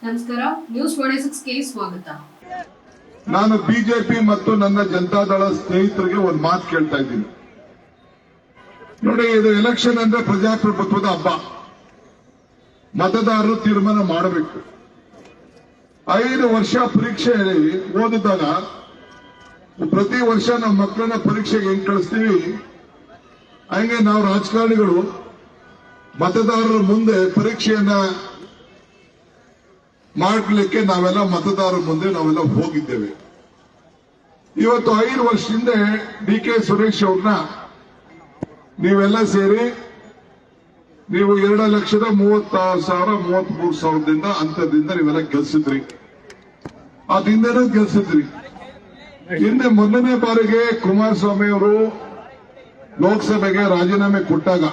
ನಮಸ್ಕಾರ, ನ್ಯೂಸ್ 46ಗೆ ಸ್ವಾಗತ. ನಾನು ಬಿಜೆಪಿ ಮತ್ತು ನನ್ನ ಜನತಾದಳ ಸ್ನೇಹಿತರಿಗೆ ಒಂದು ಮಾತು ಕೇಳ್ತಾ ಇದ್ದೀನಿ. ನೋಡಿ, ಇದು ಎಲೆಕ್ಷನ್ ಅಂದ್ರೆ ಪ್ರಜಾಪ್ರಭುತ್ವದ ಹಬ್ಬ. ಮತದಾರರು ತೀರ್ಮಾನ ಮಾಡಬೇಕು. 5 ವರ್ಷ ಪರೀಕ್ಷೆ ಓದಿದಾಗ ಪ್ರತಿ ವರ್ಷ ನಮ್ಮ ಮಕ್ಕಳನ್ನ ಪರೀಕ್ಷೆಗೆ ಹೆಂಗ್ ಕಳಿಸ್ತೀವಿ, ಹಂಗೆ ನಾವು ರಾಜಕಾರಣಿಗಳು ಮತದಾರರ ಮುಂದೆ ಪರೀಕ್ಷೆಯನ್ನ ಮಾಡಲಿಕ್ಕೆ ನಾವೆಲ್ಲ ಮತದಾರರ ಮುಂದೆ ನಾವೆಲ್ಲ ಹೋಗಿದ್ದೇವೆ. ಇವತ್ತು 5 ವರ್ಷ ಹಿಂದೆ ಡಿ.ಕೆ. ಸುರೇಶ್ ಅವ್ರನ್ನ ನೀವೆಲ್ಲ ಸೇರಿ ನೀವು 2,30,33,000 ಅಂತದಿಂದ ನೀವೆಲ್ಲ ಗೆಲ್ಸಿದ್ರಿ. ಅದಿಂದನೂ ಗೆಲ್ಸಿದ್ರಿ. ಹಿಂದೆ ಮೊದಲನೇ ಬಾರಿಗೆ ಕುಮಾರಸ್ವಾಮಿ ಅವರು ಲೋಕಸಭೆಗೆ ರಾಜೀನಾಮೆ ಕೊಟ್ಟಾಗ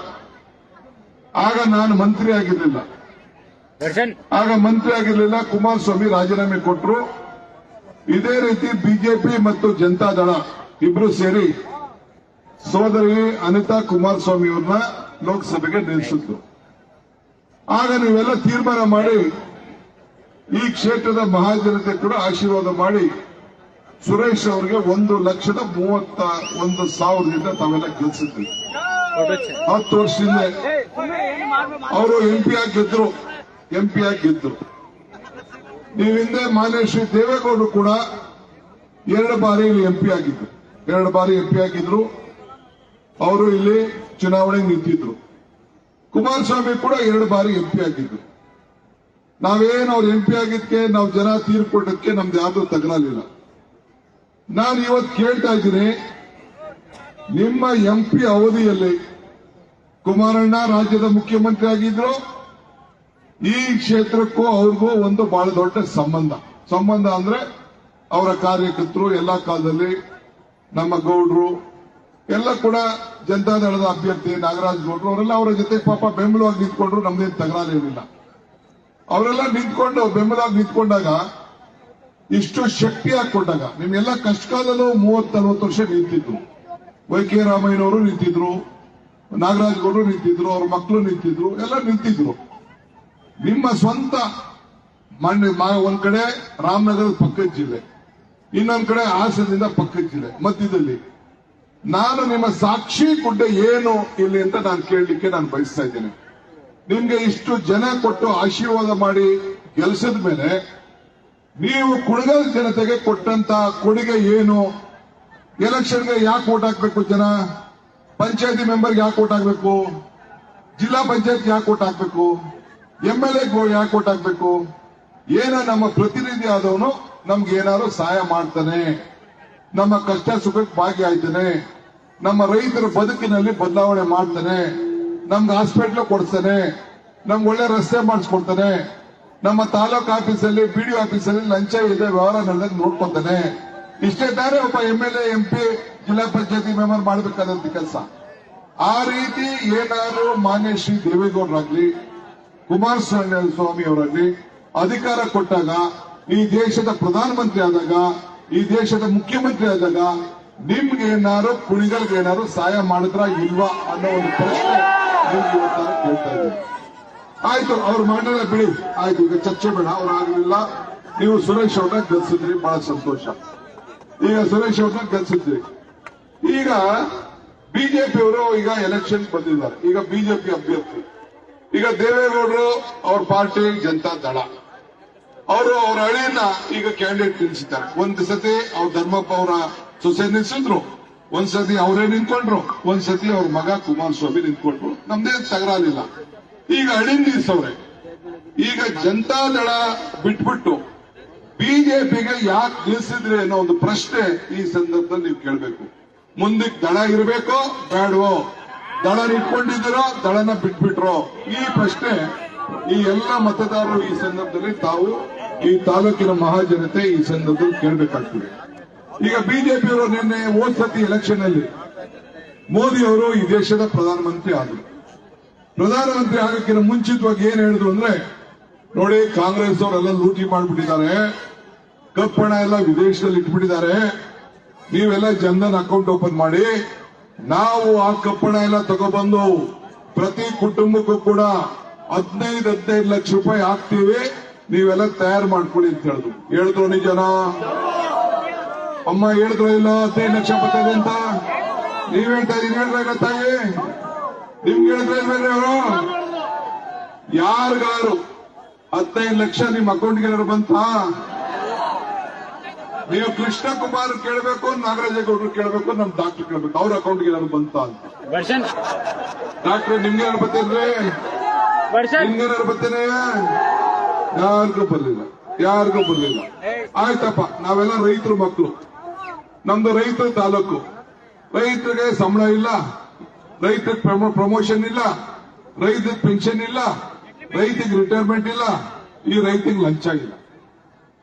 ಆಗ ನಾನು ಮಂತ್ರಿ ಆಗಿರಲಿಲ್ಲ. ಕುಮಾರಸ್ವಾಮಿ ರಾಜೀನಾಮೆ ಕೊಟ್ಟರು. ಇದೇ ರೀತಿ ಬಿಜೆಪಿ ಮತ್ತು ಜನತಾದಳ ಇಬ್ರು ಸೇರಿ ಸೋದರಿ ಅನಿತಾ ಕುಮಾರಸ್ವಾಮಿ ಅವ್ರನ್ನ ಲೋಕಸಭೆಗೆ ನಿಲ್ಲಿಸಿದ್ರು. ಆಗ ನೀವೆಲ್ಲ ತೀರ್ಮಾನ ಮಾಡಿ ಈ ಕ್ಷೇತ್ರದ ಮಹಾಜನತೆ ಕೂಡ ಆಶೀರ್ವಾದ ಮಾಡಿ ಸುರೇಶ್ ಅವರಿಗೆ 1,31,000 ತಾವೆಲ್ಲ ಗೆಲ್ಸಿದ್ರಿ. 10 ವರ್ಷದಿಂದ ಅವರು ಎಂಪಿ ಆಗಿದ್ರು. ನೀವು ಹಿಂದೆ ಮಾನ್ಯ ಶ್ರೀ ದೇವೇಗೌಡರು ಕೂಡ 2 ಬಾರಿ ಇಲ್ಲಿ ಎಂಪಿ ಆಗಿದ್ರು. ಅವರು ಇಲ್ಲಿ ಚುನಾವಣೆಗೆ ನಿಂತಿದ್ರು. ಕುಮಾರಸ್ವಾಮಿ ಕೂಡ 2 ಬಾರಿ ಎಂಪಿ ಆಗಿದ್ರು. ನಾವೇನು ಅವ್ರು ಎಂಪಿ ಆಗಿದ್ದಕ್ಕೆ ನಾವು ಜನ ತೀರ್ಕೊಟ್ಟಕ್ಕೆ ನಮ್ದು ಯಾವ್ದು ತಗಲಿಲ್ಲ. ನಾನು ಇವತ್ತು ಕೇಳ್ತಾ ಇದ್ದೀನಿ, ನಿಮ್ಮ ಎಂಪಿ ಅವಧಿಯಲ್ಲಿ ಕುಮಾರಣ್ಣ ರಾಜ್ಯದ ಮುಖ್ಯಮಂತ್ರಿ ಆಗಿದ್ರು. ಈ ಕ್ಷೇತ್ರಕ್ಕೂ ಅವ್ರಿಗೂ ಒಂದು ಬಹಳ ದೊಡ್ಡ ಸಂಬಂಧ ಅಂದ್ರೆ ಅವರ ಕಾರ್ಯಕರ್ತರು ಎಲ್ಲಾ ಕಾಲದಲ್ಲಿ ನಮ್ಮ ಗೌಡ್ರು ಎಲ್ಲ ಕೂಡ ಜನತಾದಳದ ಅಭ್ಯರ್ಥಿ ನಾಗರಾಜ್ ಗೌಡ್ರು ಅವರೆಲ್ಲ ಅವರ ಜೊತೆ ಪಾಪ ಬೆಂಬಲವಾಗಿ ನಿಂತ್ಕೊಂಡ್ರು. ನಮ್ದೇನು ತಗರಾಲೇನಿಲ್ಲ. ಅವರೆಲ್ಲ ಬೆಂಬಲವಾಗಿ ನಿಂತ್ಕೊಂಡಾಗ ಇಷ್ಟು ಶಕ್ತಿ ಹಾಕೊಟ್ಟಾಗ ನಿಮ್ಗೆಲ್ಲ ಕಷ್ಟಕಾಲದಲ್ಲೂ 30-40 ವರ್ಷ ನಿಂತಿದ್ರು. ವೈ.ಕೆ. ರಾಮಯ್ಯನವರು ನಿಂತಿದ್ರು, ನಾಗರಾಜ್ ಗೌಡ್ರು ನಿಂತಿದ್ರು, ಅವ್ರ ಮಕ್ಕಳು ನಿಂತಿದ್ರು, ಎಲ್ಲ ನಿಂತಿದ್ರು. ನಿಮ್ಮ ಸ್ವಂತ ಒಂದ್ ಕಡೆ ರಾಮನಗರದ ಪಕ್ಕದ ಜಿಲ್ಲೆ, ಇನ್ನೊಂದ್ ಕಡೆ ಹಾಸನದಿಂದ ಪಕ್ಕದ ಜಿಲ್ಲೆ ಮಧ್ಯದಲ್ಲಿ. ನಾನು ನಿಮ್ಮ ಸಾಕ್ಷಿ ಗುಡ್ಡೆ ಏನು ಇಲ್ಲಿ ಅಂತ ನಾನು ಕೇಳಲಿಕ್ಕೆ ನಾನು ಬಯಸ್ತಾ ಇದ್ದೇನೆ. ನಿಮ್ಗೆ ಇಷ್ಟು ಜನ ಕೊಟ್ಟು ಆಶೀರ್ವಾದ ಮಾಡಿ ಗೆಲ್ಸಿದ ಮೇಲೆ ನೀವು ಕುಣಗಲ್ ಜನತೆಗೆ ಕೊಟ್ಟಂತ ಕೊಡುಗೆ ಏನು? ಎಲೆಕ್ಷನ್ಗೆ ಯಾಕೆ ವೋಟ್ ಹಾಕ್ಬೇಕು ಜನ? ಪಂಚಾಯತಿ ಮೆಂಬರ್ಗೆ ಯಾಕೆ ವೋಟ್ ಹಾಕ್ಬೇಕು? ಜಿಲ್ಲಾ ಪಂಚಾಯತ್ ಯಾಕೆ ವೋಟ್ ಹಾಕ್ಬೇಕು? MLA ಯಾಕೆ ವೋಟ್ ಹಾಕ್ಬೇಕು? ನಮ್ಮ ಪ್ರತಿನಿಧಿ ಆದವನು ನಮ್ಗೆ ಏನಾದ್ರು ಸಹಾಯ ಮಾಡ್ತಾನೆ, ನಮ್ಮ ಕಷ್ಟ ಸುಖಕ್ಕೆ ಭಾಗಿಯಾಯ್ತಾನೆ, ನಮ್ಮ ರೈತರ ಬದುಕಿನಲ್ಲಿ ಬದಲಾವಣೆ ಮಾಡ್ತಾನೆ, ನಮ್ಗೆ ಹಾಸ್ಪಿಟ್ಲ್ ಕೊಡ್ತಾನೆ, ನಮ್ಗೆ ಒಳ್ಳೆ ರಸ್ತೆ ಮಾಡಿಸ್ಕೊಡ್ತಾನೆ, ನಮ್ಮ ತಾಲೂಕ್ ಆಫೀಸಲ್ಲಿ BDO ಆಫೀಸಲ್ಲಿ ಲಂಚ ಇದೆ ವ್ಯವಹಾರ ನಡೆದಾಗ ನೋಡ್ಕೊತಾನೆ. ಇಷ್ಟೇ ತಾನೇ ಒಬ್ಬ MLA MP ಜಿಲ್ಲಾ ಪಂಚಾಯತಿ ಮೆಂಬರ್ ಮಾಡಬೇಕಾದಂತ ಕೆಲಸ. ಆ ರೀತಿ ಏನಾದ್ರು ಮಾನ್ಯ ಶ್ರೀ ದೇವೇಗೌಡರಾಗ್ಲಿ ಕುಮಾರಸ್ವಾಮಿ ಅವರಾಗ್ಲಿ ಅಧಿಕಾರ ಕೊಟ್ಟಾಗ, ಈ ದೇಶದ ಪ್ರಧಾನಮಂತ್ರಿ ಆದಾಗ, ಈ ದೇಶದ ಮುಖ್ಯಮಂತ್ರಿ ಆದಾಗ ನಿಮ್ಗೆ ಏನಾದ್ರು ಕುಣಿಗಲ್ಗೆ ಏನಾದ್ರು ಸಹಾಯ ಮಾಡಿದ್ರ ಇಲ್ವಾ ಅನ್ನೋ ಒಂದು ಪ್ರಶ್ನೆ ನಿಮ್ಗೆ ಇವತ್ತು ಕೇಳ್ತಾ ಇದ್ದೀನಿ. ಆಯ್ತು, ಅವ್ರು ಮಾಡಲ್ಲ ಬಿಡಿ, ಆಯ್ತು, ಈಗ ಚರ್ಚೆ ಬೇಡ. ಅವ್ರು ಆಗಲಿಲ್ಲ. ನೀವು ಸುರೇಶ್ ಅವ್ರನ್ನ ಗೆಲ್ಸಿದ್ರಿ, ಬಹಳ ಸಂತೋಷ. ಈಗ ಸುರೇಶ್ ಅವ್ರನ್ನ ಗೆಲ್ಸಿದ್ರಿ. ಈಗ ಬಿಜೆಪಿಯವರು ಈಗ ಎಲೆಕ್ಷನ್ ಬಂದಿದ್ದಾರೆ. ಈಗ ಬಿಜೆಪಿ ಅಭ್ಯರ್ಥಿ ಈಗ ದೇವೇಗೌಡರು ಅವ್ರ ಪಾರ್ಟಿ ಜನತಾದಳ ಅವರು ಅವ್ರ ಹಳೆಯನ್ನ ಈಗ ಕ್ಯಾಂಡಿಡೇಟ್ ನಿಲ್ಲಿಸಿದ್ದಾರೆ. ಒಂದ್ ಸತಿ ಅವ್ರ ಧರ್ಮಪ್ಪ ಅವರ ಸೊಸೆ ನಿಲ್ಸಿದ್ರು, ಒಂದ್ಸತಿ ಅವರೇ ನಿಂತ್ಕೊಂಡ್ರು, ಒಂದ್ಸತಿ ಅವ್ರ ಮಗ ಕುಮಾರಸ್ವಾಮಿ ನಿಂತ್ಕೊಂಡ್ರು. ನಮ್ದೇನ್ ತಗರಾಲಿಲ್ಲ. ಈಗ ಹಳಿ ನಿಲ್ಸವ್ರೆ. ಈಗ ಜನತಾದಳ ಬಿಟ್ಬಿಟ್ಟು ಬಿಜೆಪಿಗೆ ಯಾಕೆ ನಿಲ್ಸಿದ್ರಿ ಅನ್ನೋ ಒಂದು ಪ್ರಶ್ನೆ ಈ ಸಂದರ್ಭದಲ್ಲಿ ನೀವು ಕೇಳಬೇಕು. ಮುಂದಕ್ಕೆ ದಳ ಇರಬೇಕೋ ಬೇಡವೋ? ದಳ ಇಟ್ಕೊಂಡಿದ್ದೀರೋ ದಳನ ಬಿಟ್ಬಿಟ್ರೋ? ಈ ಪ್ರಶ್ನೆ ಈ ಎಲ್ಲ ಮತದಾರರು ಈ ಸಂದರ್ಭದಲ್ಲಿ ತಾವು ಈ ತಾಲೂಕಿನ ಮಹಾಜನತೆ ಈ ಸಂದರ್ಭದಲ್ಲಿ ಕೇಳಬೇಕಾಗ್ತದೆ. ಈಗ ಬಿಜೆಪಿಯವರು ನಿನ್ನೆ ಹೋದ ಸತಿ ಎಲೆಕ್ಷನ್ ಅಲ್ಲಿ ಮೋದಿ ಅವರು ಈ ದೇಶದ ಪ್ರಧಾನಮಂತ್ರಿ ಆದರು. ಪ್ರಧಾನಮಂತ್ರಿ ಆಗಕ್ಕಿಂತ ಮುಂಚಿತವಾಗಿ ಏನ್ ಹೇಳಿದ್ರು ಅಂದ್ರೆ, ನೋಡಿ ಕಾಂಗ್ರೆಸ್ ಅವರೆಲ್ಲ ಲೂಟಿ ಮಾಡಿಬಿಟ್ಟಿದ್ದಾರೆ, ಕಪ್ಪಣ ಎಲ್ಲ ವಿದೇಶದಲ್ಲಿ ಇಟ್ಬಿಟ್ಟಿದ್ದಾರೆ, ನೀವೆಲ್ಲ ಜನಧನ್ ಅಕೌಂಟ್ ಓಪನ್ ಮಾಡಿ, ನಾವು ಆ ಕಪ್ಪಣ ಎಲ್ಲ ತಗೊಬಂದು ಪ್ರತಿ ಕುಟುಂಬಕ್ಕೂ ಕೂಡ 15 ಲಕ್ಷ ರೂಪಾಯಿ ಹಾಕ್ತೀವಿ, ನೀವೆಲ್ಲ ತಯಾರು ಮಾಡ್ಕೊಳ್ಳಿ ಅಂತ ಹೇಳಿದ್ರು ನಿಜನಾ? ಅಮ್ಮ ಹೇಳಿದ್ರು ಇಲ್ಲ 15 ಲಕ್ಷ ಬರ್ತದೆ ಅಂತ ನೀವ್ ಹೇಳ್ತಾ ಇದೀನಿ, ಹೇಳಿದ್ರ ಇಲ್ಲ ತಾಯಿ? ನಿಮ್ಗೆ ಹೇಳಿದ್ರೆ ಇಲ್ವೇನ್ರಿ ಅವರು? ಯಾರಿಗಾರು 15 ಲಕ್ಷ ನಿಮ್ ಅಕೌಂಟ್ಗೆ ಏನಾದ್ರು ಬಂತ? ನೀವು ಕೃಷ್ಣ ಕುಮಾರ್ ಕೇಳಬೇಕು, ನಾಗರಾಜೇಗೌಡರು ಕೇಳಬೇಕು, ನಮ್ ಡಾಕ್ಟರ್ ಕೇಳಬೇಕು, ಅವ್ರ ಅಕೌಂಟ್ಗೆ ಏನಾದ್ರು ಬಂತ ಅಂತ. ಡಾಕ್ಟರ್ ನಿಮ್ಗೆ ಏನಾರು ಬರ್ತೇನ್ರಿ? ನಿಮ್ಗೆ ಏನಾರು ಬರ್ತೇನೆ? ಯಾರಿಗೂ ಬರ್ಲಿಲ್ಲ, ಯಾರಿಗೂ ಬರ್ಲಿಲ್ಲ. ಆಯ್ತಪ್ಪ, ನಾವೆಲ್ಲ ರೈತರ ಮಕ್ಕಳು, ನಮ್ದು ರೈತರ ತಾಲೂಕು, ರೈತರಿಗೆ ಸಂಬಳ ಇಲ್ಲ, ರೈತರಿಗೆ ಪ್ರಮೋಷನ್ ಇಲ್ಲ, ರೈತರಿಗೆ ಪೆನ್ಷನ್ ಇಲ್ಲ, ರೈತರಿಗೆ ರಿಟೈರ್ಮೆಂಟ್ ಇಲ್ಲ, ಈ ರೈತರಿಗೆ ಲಂಚ ಇಲ್ಲ.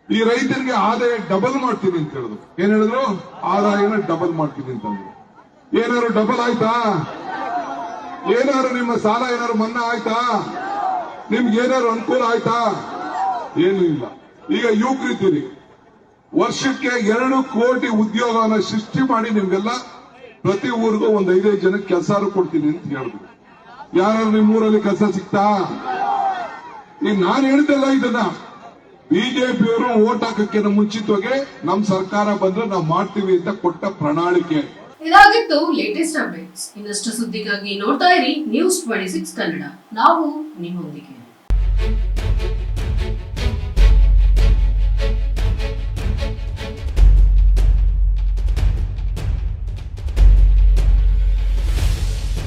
ಈ ರೈತರಿಗೆ ಆದಾಯ ಡಬಲ್ ಮಾಡ್ತೀನಿ ಅಂತ ಹೇಳಿದ್ರು. ಏನ್ ಹೇಳಿದ್ರು? ಆದಾಯನ ಡಬಲ್ ಮಾಡ್ತೀನಿ ಅಂತಂದ್ರು. ಏನಾದ್ರು ಡಬಲ್ ಆಯ್ತಾ? ಏನಾದ್ರು ನಿಮ್ಮ ಸಾಲ ಏನಾದ್ರು ಮನ್ನಾ ಆಯ್ತಾ? ನಿಮ್ಗೆ ಏನಾದ್ರು ಅನುಕೂಲ ಆಯ್ತಾ? ಏನೂ ಇಲ್ಲ. ಈಗ ಯುವಕರಿದ್ದೀರಿ, ವರ್ಷಕ್ಕೆ 2 ಕೋಟಿ ಉದ್ಯೋಗವನ್ನ ಸೃಷ್ಟಿ ಮಾಡಿ ನಿಮ್ಗೆಲ್ಲ ಪ್ರತಿ ಊರಿಗೂ ಒಂದು 5 ಜನಕ್ಕೆ ಕೆಲಸ ಕೊಡ್ತೀನಿ ಅಂತ ಹೇಳಿದ್ರು. ಯಾರು ನಿಮ್ಮೂರಲ್ಲಿ ಕೆಲಸ ಸಿಗ್ತಾ? ಈಗ ನಾನು ಹೇಳ್ತಲ್ಲ, ಇದನ್ನ ಬಿಜೆಪಿಯವರು ಓಟ್ ಹಾಕಕ್ಕೆ ಮುಂಚಿತವಾಗಿ ನಮ್ ಸರ್ಕಾರ ಬಂದ್ರೆ ನಾವು ಮಾಡ್ತೀವಿ ಅಂತ ಕೊಟ್ಟ ಪ್ರಣಾಳಿಕೆ. ಇದಾಗಿತ್ತು ಲೇಟೆಸ್ಟ್ ಅಪ್ಡೇಟ್ಸ್. ಇನ್ನಷ್ಟು ಸುದ್ದಿಗಾಗಿ ನೋಡ್ತಾ ಇರಿ News 26 ಕನ್ನಡ. ನಾವು ನಿಮ್ಮೊಂದಿಗೆ.